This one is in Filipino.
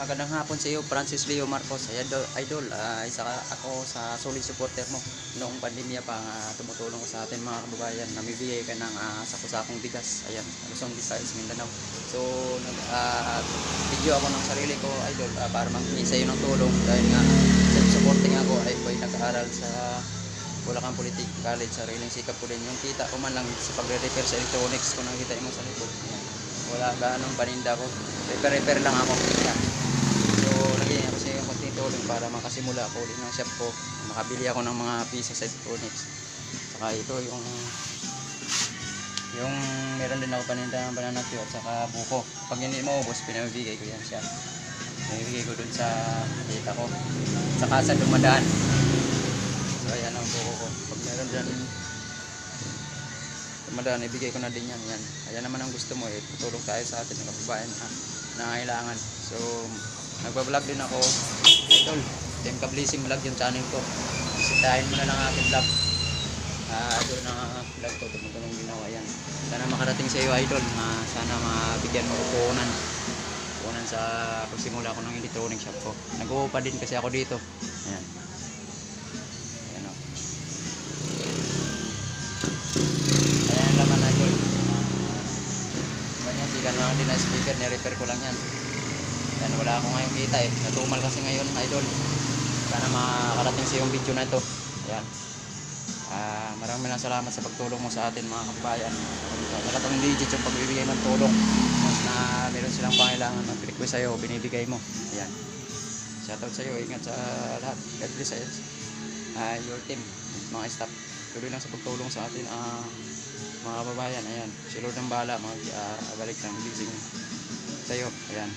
Magandang hapon sa iyo, Francis Leo Marcos. Idol, isa ako sa solid supporter mo. Noong pandemya pa, tumutulong ko sa atin mga kababayan. Namibigay ka ng sako-sakong bigas. Ayan, Luzon, Visayas, Mindanao. So, video ako ng sarili ko, Idol, para manghingi sa iyo ng tulong. Dahil nga, self-supporting ako, ay ko'y nag-aaral sa Bulacan Polytechnic College. Sariling sikap ko din. Yung kita ko man lang sa pagre-repair sa electronics ko, nakita mo sa likod. Ayan. Wala ganong paninda ko. Repair lang ako. Ayan. So, lagyan ako sa yung konting tulong para makasimula ako ulit ng shop ko. Makabili ako ng mga pieces sa electronics. Saka ito yung meron din ako paninda ng banana cue at saka buko. Pag hindi maubos, pinamibigay ko yan siya. Pinamibigay ko dun sa kita ko. Saka sa dumadaan. So, ayan ang buko ko. Pag meron dyan dumadaan, ibigay ko na din yan. Yan. Ayan naman ang gusto mo eh. Tutulong tayo sa atin ng kababayan na kailangan. So, nagbablog din ako, Idol. Team Ka-Blessing vlog yung channel ko. Bisitahin mo na lang aking vlog. Idol na vlog ko, tumutulong din ako. Ayan. Sana makarating sa iyo, Idol. Sana mabigyan mo puhunan sa pagsimula ko ng electronic shop ko. Nag-uupa din kasi ako dito. Ayan. Ayan o. Ayan naman, Idol. Ganyan, sigan lang din na speaker. Ni-repair ko lang yan. Yan, wala ako ngayong kita eh. Natumal kasi ngayon, Idol. Sana makarating sa yung video na ito. Ayan. Maraming salamat sa pagtulong mo sa atin mga kababayan. Nakatang legit yung pagbibigay ng tulong. Mas na meron silang pangailangan ng request sa'yo, binibigay mo. Ayan. Shoutout sa'yo, ingat sa lahat. God bless sa'yo. Your team, mga staff. Tuloy lang sa pagtulong sa atin mga kababayan. Ayan. Si Lord ang bahala, balik ng blessing sa'yo. Ayan.